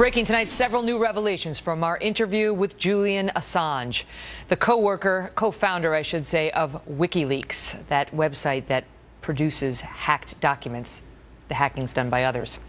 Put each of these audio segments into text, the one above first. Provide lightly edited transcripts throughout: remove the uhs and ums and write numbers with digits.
Breaking tonight, several new revelations from our interview with Julian Assange, the co-founder, I should say, of Wikileaks, that website that produces hacked documents. The hacking's done by others.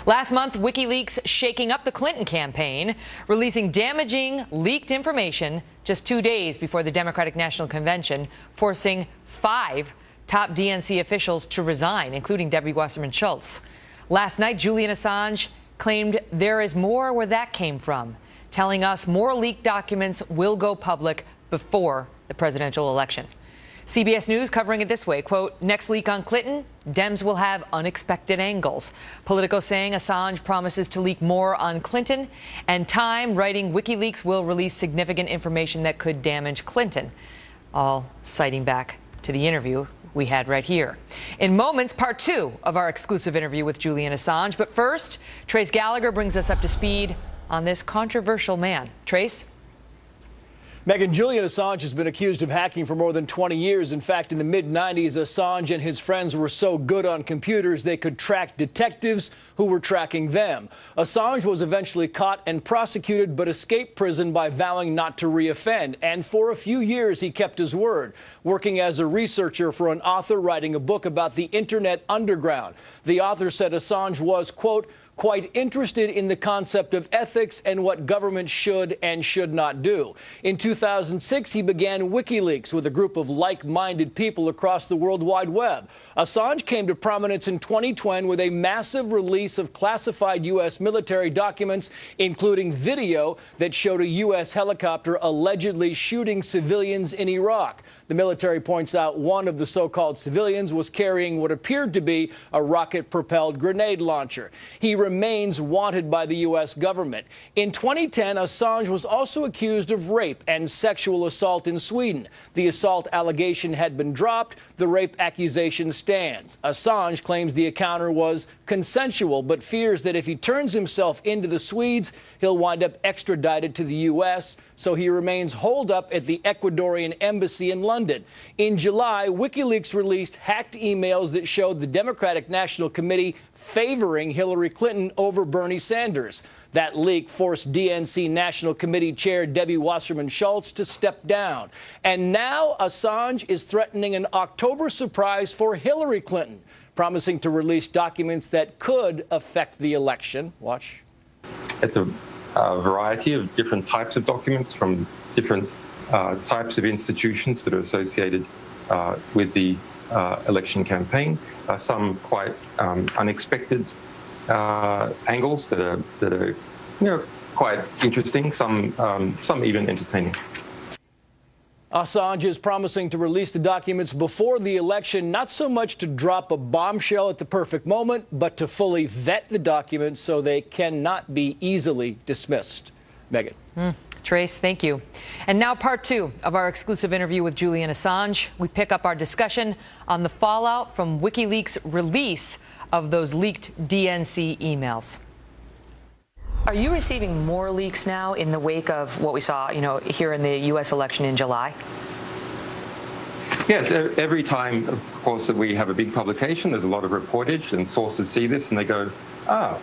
Last month, Wikileaks shaking up the Clinton campaign, releasing damaging, leaked information just 2 days before the Democratic National Convention, forcing 5 top DNC officials to resign, including Debbie Wasserman Schultz. Last night, Julian Assange claimed there is more where that came from, telling us more leaked documents will go public before the presidential election. CBS News covering it this way, quote, next leak on Clinton, Dems will have unexpected angles. Politico saying Assange promises to leak more on Clinton, and Time writing WikiLeaks will release significant information that could damage Clinton, all citing back to the interview we had right here. In moments, part 2 of our exclusive interview with Julian Assange. But first, Trace Gallagher brings us up to speed on this controversial man. Trace? Megan, Julian Assange has been accused of hacking for more than 20 years. In fact, in the mid-90s, Assange and his friends were so good on computers they could track detectives who were tracking them. Assange was eventually caught and prosecuted, but escaped prison by vowing not to reoffend. And for a few years, he kept his word, working as a researcher for an author writing a book about the Internet underground. The author said Assange was, quote, quite interested in the concept of ethics and what government should and should not do. In 2006, he began WikiLeaks with a group of like-minded people across the World Wide Web. Assange came to prominence in 2020 with a massive release of classified U.S. military documents, including video that showed a U.S. helicopter allegedly shooting civilians in Iraq. The military points out one of the so-called civilians was carrying what appeared to be a rocket-propelled grenade launcher. He remains wanted by the U.S. government. In 2010, Assange was also accused of rape and sexual assault in Sweden. The assault allegation had been dropped. The rape accusation stands. Assange claims the encounter was consensual, but fears that if he turns himself into the Swedes, he'll wind up extradited to the U.S., so he remains holed up at the Ecuadorian embassy in London. In July, WikiLeaks released hacked emails that showed the Democratic National Committee favoring Hillary Clinton over Bernie Sanders. That leak forced DNC National Committee Chair Debbie Wasserman Schultz to step down. And now Assange is threatening an October surprise for Hillary Clinton, promising to release documents that could affect the election. Watch. It's a variety of different types of documents from different types of institutions that are associated with the election campaign. Some quite unexpected angles that are quite interesting. Some even entertaining. Assange is promising to release the documents before the election, not so much to drop a bombshell at the perfect moment, but to fully vet the documents so they cannot be easily dismissed. Megan. Trace, thank you. And now part 2 of our exclusive interview with Julian Assange. We pick up our discussion on the fallout from WikiLeaks' release of those leaked DNC emails. Are you receiving more leaks now in the wake of what we saw, here in the U.S. election in July? Yes, every time, of course, that we have a big publication, there's a lot of reportage, and sources see this and they go,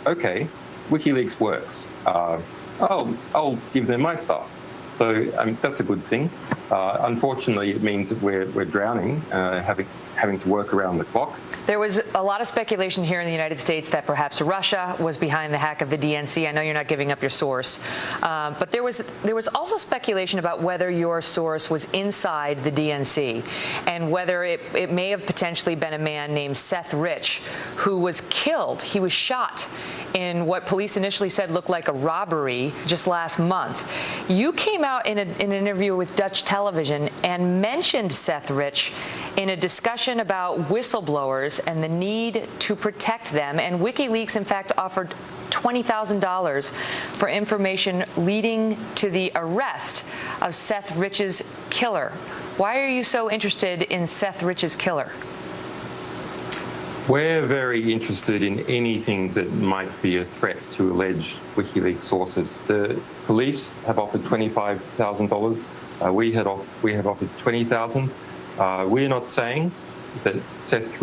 okay, WikiLeaks works. I'll give them my stuff. So that's a good thing. Unfortunately, it means that we're drowning, having to work around the clock. There was a lot of speculation here in the United States that perhaps Russia was behind the hack of the DNC. I know you're not giving up your source, but there was also speculation about whether your source was inside the DNC and whether it may have potentially been a man named Seth Rich who was killed. He was shot in what police initially said looked like a robbery just last month. You came out in an interview with Dutch television and mentioned Seth Rich in a discussion about whistleblowers and the need to protect them. And WikiLeaks, in fact, offered $20,000 for information leading to the arrest of Seth Rich's killer. Why are you so interested in Seth Rich's killer? We're very interested in anything that might be a threat to alleged WikiLeaks sources. The police have offered $25,000. We have offered $20,000. We're not saying that Seth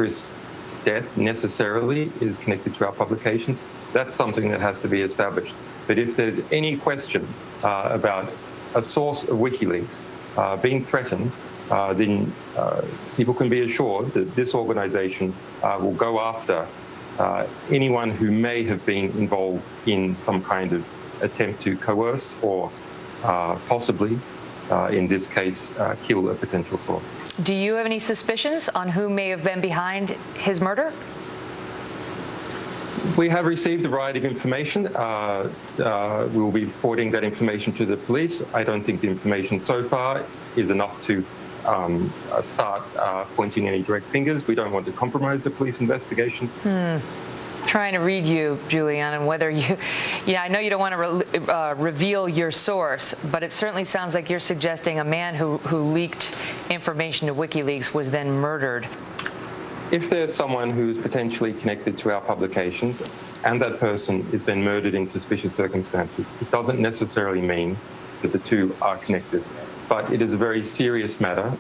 death necessarily is connected to our publications. That's something that has to be established. But if there's any question about a source of WikiLeaks being threatened, then people can be assured that this organization will go after anyone who may have been involved in some kind of attempt to coerce or possibly, in this case, kill a potential source. Do you have any suspicions on who may have been behind his murder? We have received a variety of information. We will be forwarding that information to the police. I don't think the information so far is enough to start pointing any direct fingers. We don't want to compromise the police investigation. Trying to read you, Julian, and whether you, I know you don't want to reveal your source, but it certainly sounds like you're suggesting a man who leaked information to WikiLeaks was then murdered. If there's someone who's potentially connected to our publications and that person is then murdered in suspicious circumstances, it doesn't necessarily mean that the two are connected. But it is a very serious matter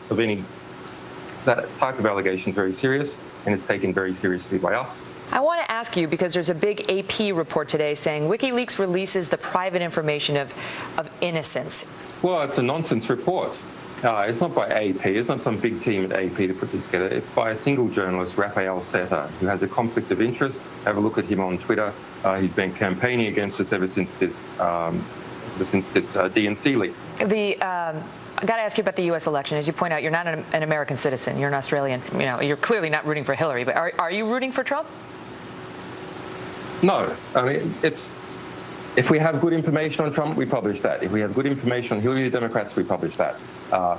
that type of allegation is very serious, and it's taken very seriously by us. I want to ask you, because there's a big AP report today saying WikiLeaks releases the private information of innocents. Well, it's a nonsense report. It's not by AP. It's not some big team at AP to put this together. It's by a single journalist, Rafael Seta, who has a conflict of interest. Have a look at him on Twitter. He's been campaigning against us ever since this DNC leak. I got to ask you about the U.S. election. As you point out, you're not an American citizen. You're an Australian. You're clearly not rooting for Hillary. But are you rooting for Trump? No. I mean, if we have good information on Trump, we publish that. If we have good information on Hillary, the Democrats, we publish that. I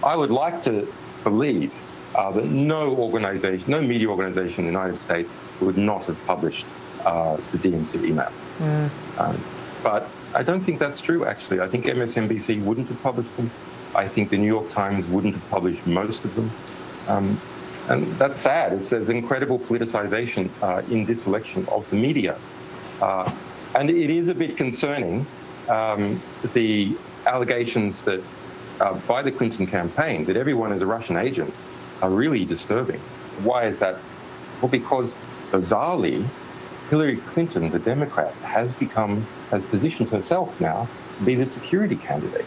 would like to believe that no media organization in the United States would not have published the DNC emails. But I don't think that's true, actually. I think MSNBC wouldn't have published them. I think the New York Times wouldn't have published most of them. And that's sad. There's incredible politicization in this election of the media. And it is a bit concerning, the allegations that by the Clinton campaign that everyone is a Russian agent are really disturbing. Why is that? Well, because bizarrely, Hillary Clinton, the Democrat, has positioned herself now to be the security candidate.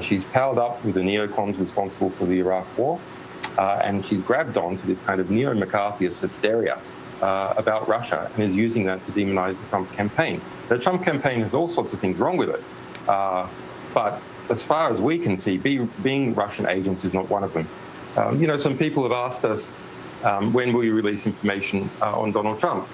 She's powered up with the neocons responsible for the Iraq War, and she's grabbed on to this kind of neo-McCarthyist hysteria about Russia and is using that to demonize the Trump campaign. The Trump campaign has all sorts of things wrong with it, but as far as we can see, being Russian agents is not one of them. Some people have asked us, when will you release information on Donald Trump?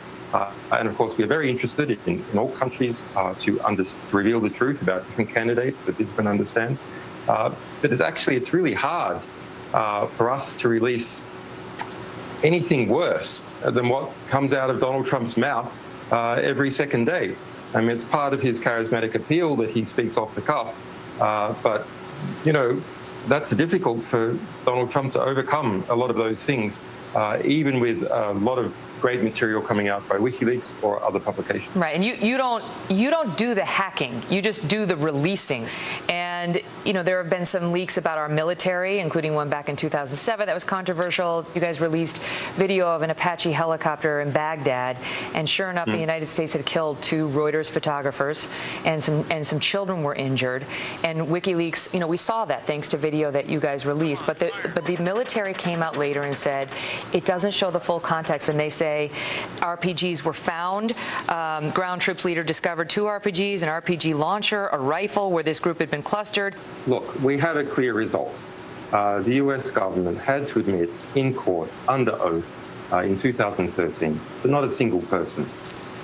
And of course, we are very interested in all countries to reveal the truth about different candidates so people can understand. But it's really hard for us to release anything worse than what comes out of Donald Trump's mouth every second day. I mean, it's part of his charismatic appeal that he speaks off the cuff. But that's difficult for Donald Trump to overcome a lot of those things, even with a lot of great material coming out by WikiLeaks or other publications. Right, and you don't do the hacking, you just do the releasing. And there have been some leaks about our military, including one back in 2007 that was controversial. You guys released video of an Apache helicopter in Baghdad, and sure enough, the United States had killed 2 Reuters photographers, and some children were injured. And WikiLeaks, we saw that thanks to video that you guys released. But the military came out later and said it doesn't show the full context, and they say RPGs were found. Ground troops leader discovered 2 RPGs, an RPG launcher, a rifle where this group had been clustered. Look, we had a clear result. The US government had to admit in court, under oath, in 2013, that not a single person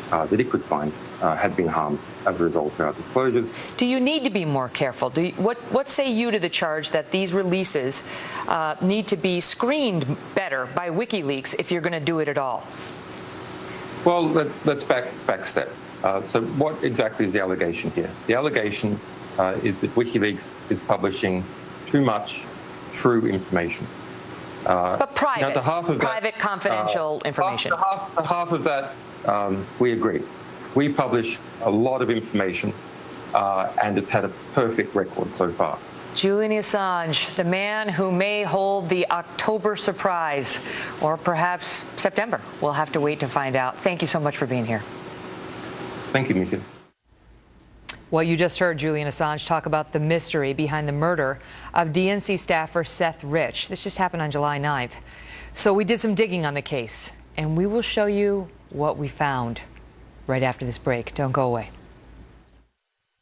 that it could find had been harmed as a result of our disclosures. Do you need to be more careful? What say you to the charge that these releases need to be screened better by WikiLeaks if you're going to do it at all? Well, let's back step. So what exactly is the allegation here? The allegation is that WikiLeaks is publishing too much true information. But private, confidential information. Half of that, we agree. We publish a lot of information, and it's had a perfect record so far. Julian Assange, the man who may hold the October surprise, or perhaps September. We'll have to wait to find out. Thank you so much for being here. Thank you, Mika. Well, you just heard Julian Assange talk about the mystery behind the murder of DNC staffer Seth Rich. This just happened on July 9th. So we did some digging on the case, and we will show you what we found right after this break. Don't go away.